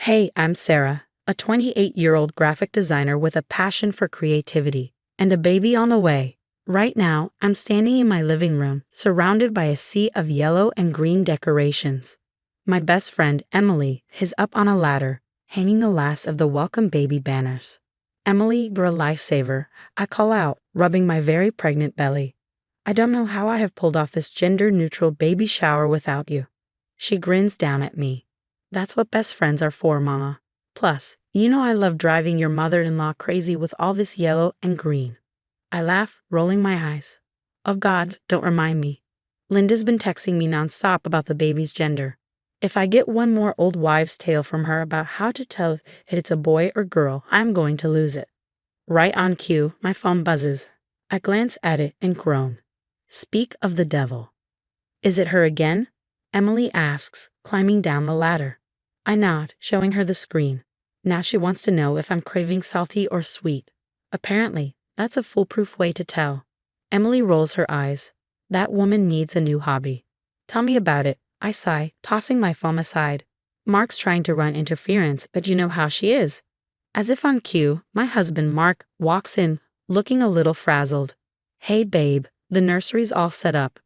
Hey, I'm Sarah, a 28-year-old graphic designer with a passion for creativity and a baby on the way. Right now, I'm standing in my living room, surrounded by a sea of yellow and green decorations. My best friend, Emily, is up on a ladder, hanging the last of the welcome baby banners. Emily, you're a lifesaver, I call out, rubbing my very pregnant belly. I don't know how I have pulled off this gender-neutral baby shower without you. She grins down at me. That's what best friends are for, Mama. Plus, you know I love driving your mother-in-law crazy with all this yellow and green. I laugh, rolling my eyes. Oh God, don't remind me. Linda's been texting me nonstop about the baby's gender. If I get one more old wives' tale from her about how to tell if it's a boy or girl, I'm going to lose it. Right on cue, my phone buzzes. I glance at it and groan. Speak of the devil. Is it her again? Emily asks, climbing down the ladder. I nod, showing her the screen. Now she wants to know if I'm craving salty or sweet. Apparently, that's a foolproof way to tell. Emily rolls her eyes. That woman needs a new hobby. Tell me about it, I sigh, tossing my phone aside. Mark's trying to run interference, but you know how she is. As if on cue, my husband, Mark, walks in, looking a little frazzled. Hey babe, the nursery's all set up.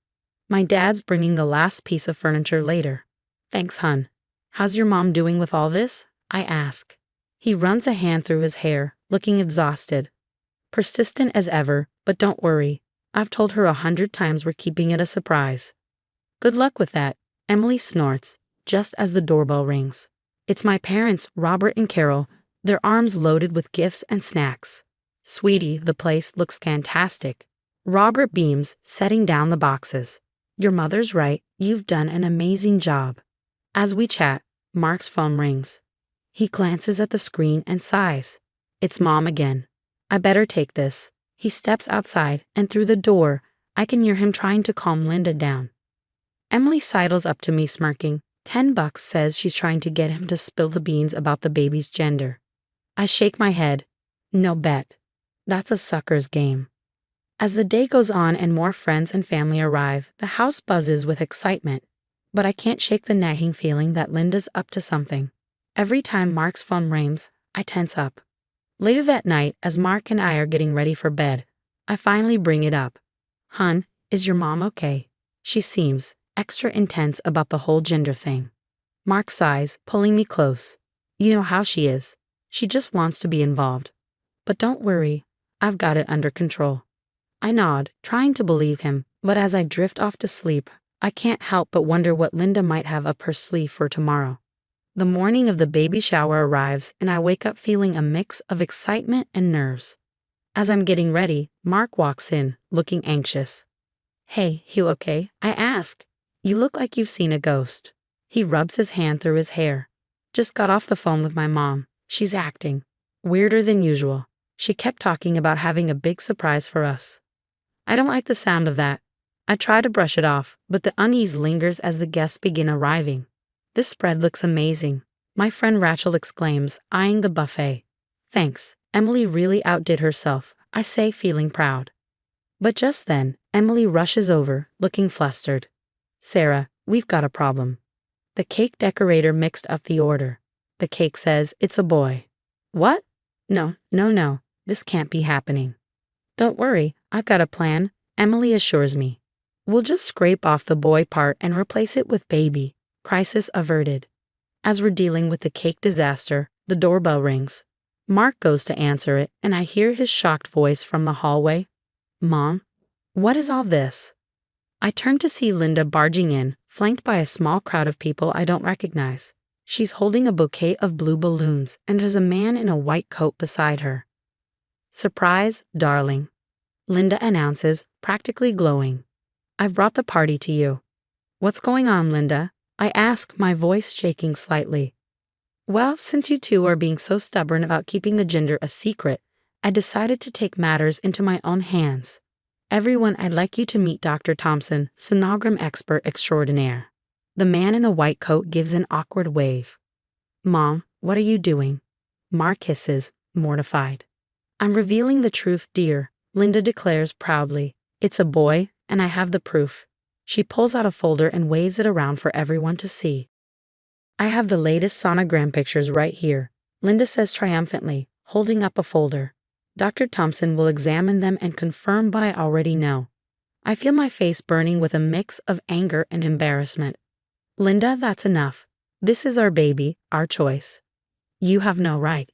My dad's bringing the last piece of furniture later. Thanks, hun. How's your mom doing with all this? I ask. He runs a hand through his hair, looking exhausted. Persistent as ever, but don't worry. I've told her 100 times we're keeping it a surprise. Good luck with that, Emily snorts, just as the doorbell rings. It's my parents, Robert and Carol, their arms loaded with gifts and snacks. Sweetie, the place looks fantastic. Robert beams, setting down the boxes. Your mother's right, you've done an amazing job. As we chat, Mark's phone rings. He glances at the screen and sighs. It's Mom again. I better take this. He steps outside, and through the door, I can hear him trying to calm Linda down. Emily sidles up to me smirking. $10 says she's trying to get him to spill the beans about the baby's gender. I shake my head. No bet. That's a sucker's game. As the day goes on and more friends and family arrive, the house buzzes with excitement. But I can't shake the nagging feeling that Linda's up to something. Every time Mark's phone rings, I tense up. Later that night, as Mark and I are getting ready for bed, I finally bring it up. Hun, is your mom okay? She seems extra intense about the whole gender thing. Mark sighs, pulling me close. You know how she is. She just wants to be involved. But don't worry, I've got it under control. I nod, trying to believe him, but as I drift off to sleep, I can't help but wonder what Linda might have up her sleeve for tomorrow. The morning of the baby shower arrives, and I wake up feeling a mix of excitement and nerves. As I'm getting ready, Mark walks in, looking anxious. Hey, you okay? I ask. You look like you've seen a ghost. He rubs his hand through his hair. Just got off the phone with my mom. She's acting weirder than usual. She kept talking about having a big surprise for us. I don't like the sound of that. I try to brush it off, but the unease lingers as the guests begin arriving. This spread looks amazing, my friend Rachel exclaims, eyeing the buffet. Thanks, Emily really outdid herself, I say, feeling proud. But just then, Emily rushes over, looking flustered. Sarah, we've got a problem. The cake decorator mixed up the order. The cake says it's a boy. What? No, this can't be happening. Don't worry, I've got a plan, Emily assures me. We'll just scrape off the boy part and replace it with baby. Crisis averted. As we're dealing with the cake disaster, the doorbell rings. Mark goes to answer it, and I hear his shocked voice from the hallway. Mom, what is all this? I turn to see Linda barging in, flanked by a small crowd of people I don't recognize. She's holding a bouquet of blue balloons, and there's a man in a white coat beside her. Surprise, darling, Linda announces, practically glowing. I've brought the party to you. What's going on, Linda? I ask, my voice shaking slightly. Well, since you two are being so stubborn about keeping the gender a secret, I decided to take matters into my own hands. Everyone, I'd like you to meet Dr. Thompson, sonogram expert extraordinaire. The man in the white coat gives an awkward wave. Mom, what are you doing? Mark hisses, mortified. I'm revealing the truth, dear, Linda declares proudly. It's a boy, and I have the proof. She pulls out a folder and waves it around for everyone to see. I have the latest sonogram pictures right here, Linda says triumphantly, holding up a folder. Dr. Thompson will examine them and confirm what I already know. I feel my face burning with a mix of anger and embarrassment. Linda, that's enough. This is our baby, our choice. You have no right.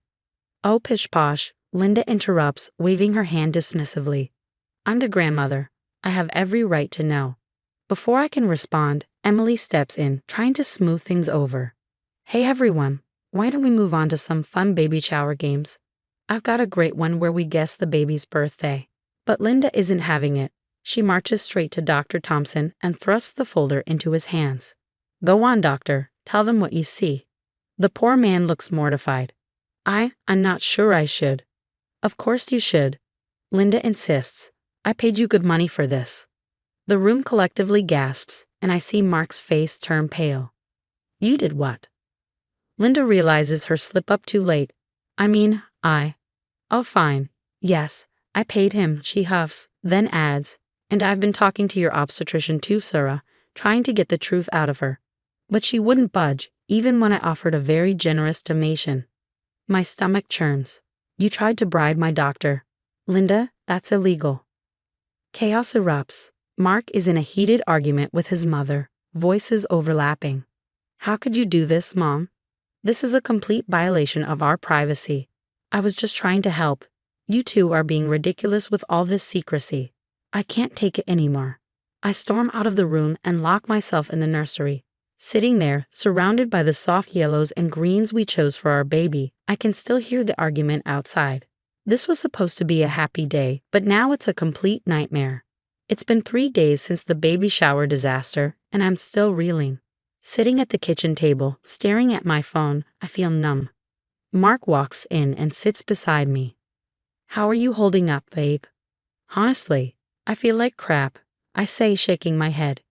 Oh, pish posh, Linda interrupts, waving her hand dismissively. I'm the grandmother. I have every right to know. Before I can respond, Emily steps in, trying to smooth things over. Hey everyone, why don't we move on to some fun baby shower games? I've got a great one where we guess the baby's birthday. But Linda isn't having it. She marches straight to Dr. Thompson and thrusts the folder into his hands. Go on, doctor, tell them what you see. The poor man looks mortified. I'm not sure I should. Of course you should. Linda insists. I paid you good money for this. The room collectively gasps, and I see Mark's face turn pale. You did what? Linda realizes her slip up too late. Oh, fine. Yes, I paid him, she huffs, then adds, and I've been talking to your obstetrician too, Sarah, trying to get the truth out of her. But she wouldn't budge, even when I offered a very generous donation. My stomach churns. You tried to bribe my doctor. Linda, that's illegal. Chaos erupts. Mark is in a heated argument with his mother, voices overlapping. How could you do this, Mom? This is a complete violation of our privacy. I was just trying to help. You two are being ridiculous with all this secrecy. I can't take it anymore. I storm out of the room and lock myself in the nursery. Sitting there, surrounded by the soft yellows and greens we chose for our baby, I can still hear the argument outside. This was supposed to be a happy day, but now it's a complete nightmare. It's been 3 days since the baby shower disaster, and I'm still reeling. Sitting at the kitchen table, staring at my phone, I feel numb. Mark walks in and sits beside me. How are you holding up, babe? Honestly, I feel like crap, I say, shaking my head.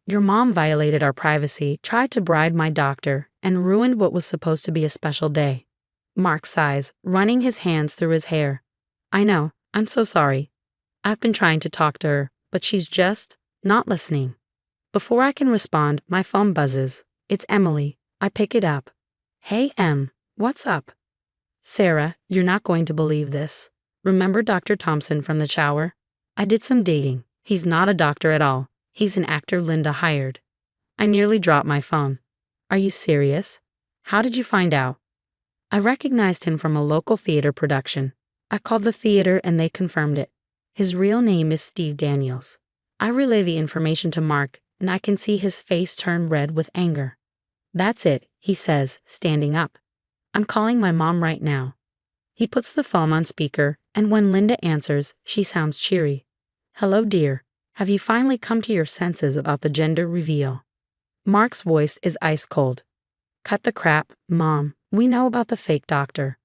Your mom violated our privacy, tried to bribe my doctor, and ruined what was supposed to be a special day. Mark sighs, running his hands through his hair. I know, I'm so sorry. I've been trying to talk to her, but she's just not listening. Before I can respond, my phone buzzes. It's Emily. I pick it up. Hey, Em, what's up? Sarah, you're not going to believe this. Remember Dr. Thompson from the shower? I did some dating. He's not a doctor at all. He's an actor Linda hired. I nearly dropped my phone. Are you serious? How did you find out? I recognized him from a local theater production. I called the theater and they confirmed it. His real name is Steve Daniels. I relay the information to Mark, and I can see his face turn red with anger. That's it, he says, standing up. I'm calling my mom right now. He puts the phone on speaker, and when Linda answers, she sounds cheery. Hello, dear. Have you finally come to your senses about the gender reveal? Mark's voice is ice cold. Cut the crap, Mom. We know about the fake doctor.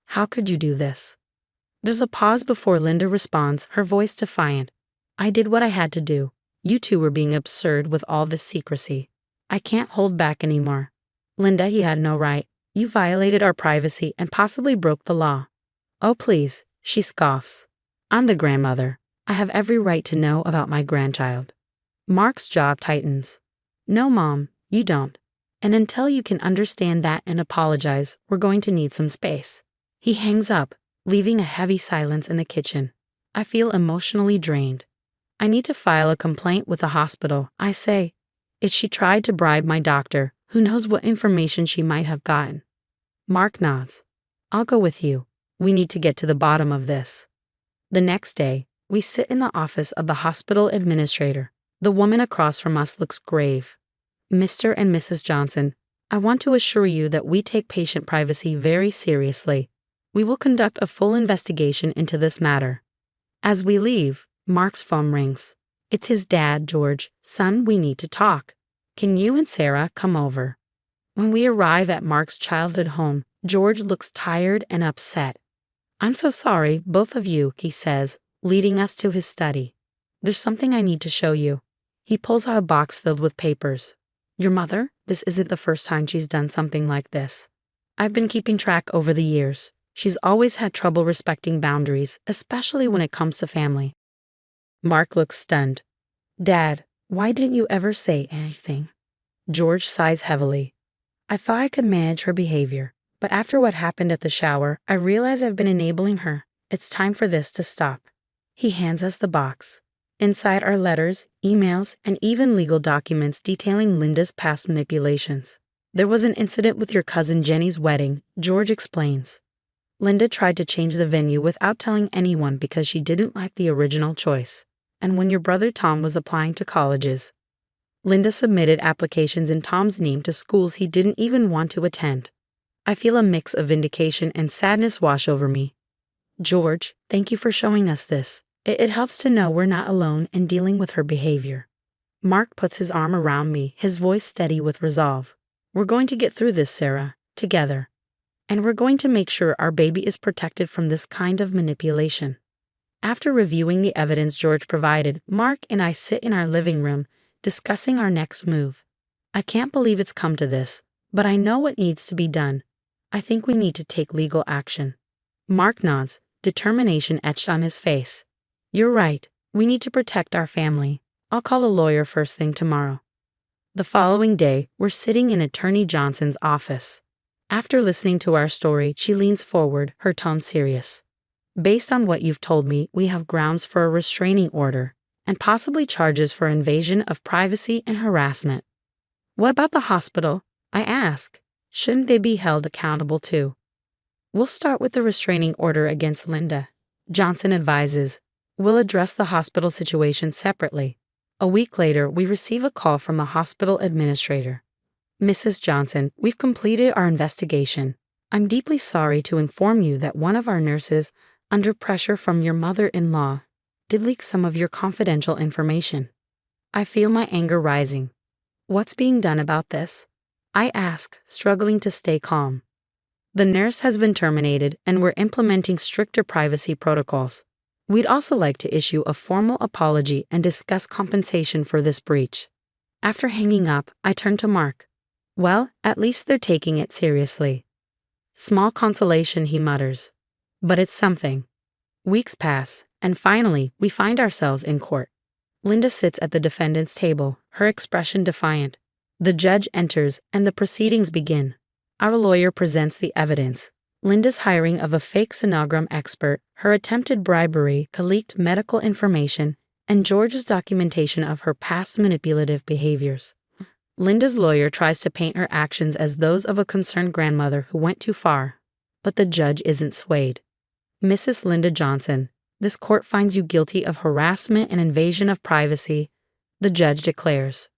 How could you do this? There's a pause before Linda responds, her voice defiant. I did what I had to do. You two were being absurd with all this secrecy. I can't hold back anymore. Linda, he had no right. You violated our privacy and possibly broke the law. Oh, please, she scoffs. I'm the grandmother. I have every right to know about my grandchild. Mark's jaw tightens. No, Mom, you don't. And until you can understand that and apologize, we're going to need some space. He hangs up, leaving a heavy silence in the kitchen. I feel emotionally drained. I need to file a complaint with the hospital, I say. If she tried to bribe my doctor, who knows what information she might have gotten. Mark nods. I'll go with you. We need to get to the bottom of this. The next day, we sit in the office of the hospital administrator. The woman across from us looks grave. Mr. and Mrs. Johnson, I want to assure you that we take patient privacy very seriously. We will conduct a full investigation into this matter. As we leave, Mark's phone rings. It's his dad, George. Son, we need to talk. Can you and Sarah come over? When we arrive at Mark's childhood home, George looks tired and upset. I'm so sorry, both of you, he says, leading us to his study. There's something I need to show you. He pulls out a box filled with papers. Your mother? This isn't the first time she's done something like this. I've been keeping track over the years. She's always had trouble respecting boundaries, especially when it comes to family. Mark looks stunned. Dad, why didn't you ever say anything? George sighs heavily. I thought I could manage her behavior, but after what happened at the shower, I realize I've been enabling her. It's time for this to stop. He hands us the box. Inside are letters, emails, and even legal documents detailing Linda's past manipulations. There was an incident with your cousin Jenny's wedding, George explains. Linda tried to change the venue without telling anyone because she didn't like the original choice. And when your brother Tom was applying to colleges, Linda submitted applications in Tom's name to schools he didn't even want to attend. I feel a mix of vindication and sadness wash over me. George, thank you for showing us this. It helps to know we're not alone in dealing with her behavior. Mark puts his arm around me, his voice steady with resolve. We're going to get through this, Sarah, together. And we're going to make sure our baby is protected from this kind of manipulation. After reviewing the evidence George provided, Mark and I sit in our living room, discussing our next move. I can't believe it's come to this, but I know what needs to be done. I think we need to take legal action. Mark nods, determination etched on his face. You're right, we need to protect our family. I'll call a lawyer first thing tomorrow. The following day, we're sitting in Attorney Johnson's office. After listening to our story, she leans forward, her tone serious. Based on what you've told me, we have grounds for a restraining order, and possibly charges for invasion of privacy and harassment. What about the hospital? I ask. Shouldn't they be held accountable too? We'll start with the restraining order against Linda, Johnson advises. We'll address the hospital situation separately. A week later, we receive a call from the hospital administrator. Mrs. Johnson, we've completed our investigation. I'm deeply sorry to inform you that one of our nurses, under pressure from your mother-in-law, did leak some of your confidential information. I feel my anger rising. What's being done about this? I ask, struggling to stay calm. The nurse has been terminated, and we're implementing stricter privacy protocols. We'd also like to issue a formal apology and discuss compensation for this breach. After hanging up, I turn to Mark. Well, at least they're taking it seriously. Small consolation, he mutters. But it's something. Weeks pass, and finally, we find ourselves in court. Linda sits at the defendant's table, her expression defiant. The judge enters, and the proceedings begin. Our lawyer presents the evidence. Linda's hiring of a fake sonogram expert, her attempted bribery, the leaked medical information, and George's documentation of her past manipulative behaviors. Linda's lawyer tries to paint her actions as those of a concerned grandmother who went too far, but the judge isn't swayed. Mrs. Linda Johnson, this court finds you guilty of harassment and invasion of privacy, the judge declares.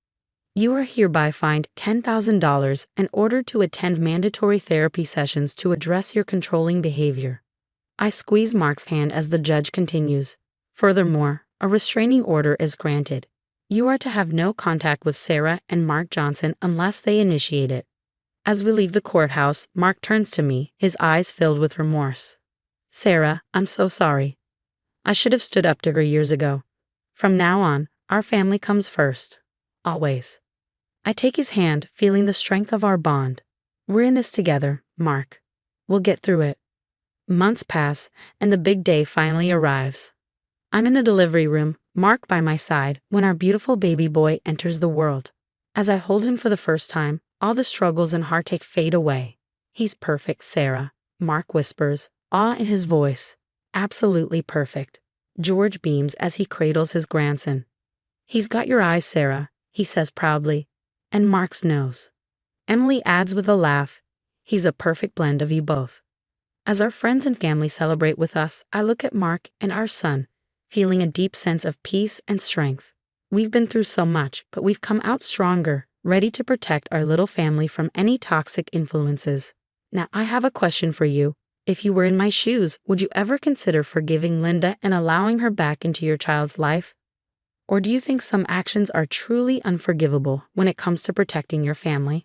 You are hereby fined $10,000 and ordered to attend mandatory therapy sessions to address your controlling behavior. I squeeze Mark's hand as the judge continues. Furthermore, a restraining order is granted. You are to have no contact with Sarah and Mark Johnson unless they initiate it. As we leave the courthouse, Mark turns to me, his eyes filled with remorse. Sarah, I'm so sorry. I should have stood up to her years ago. From now on, our family comes first. Always. I take his hand, feeling the strength of our bond. We're in this together, Mark. We'll get through it. Months pass, and the big day finally arrives. I'm in the delivery room, Mark by my side, when our beautiful baby boy enters the world. As I hold him for the first time, all the struggles and heartache fade away. He's perfect, Sarah, Mark whispers, awe in his voice. Absolutely perfect. George beams as he cradles his grandson. He's got your eyes, Sarah, he says proudly. And Mark's nose. Emily adds with a laugh, he's a perfect blend of you both. As our friends and family celebrate with us, I look at Mark and our son, feeling a deep sense of peace and strength. We've been through so much, but we've come out stronger, ready to protect our little family from any toxic influences. Now, I have a question for you. If you were in my shoes, would you ever consider forgiving Linda and allowing her back into your child's life? Or do you think some actions are truly unforgivable when it comes to protecting your family?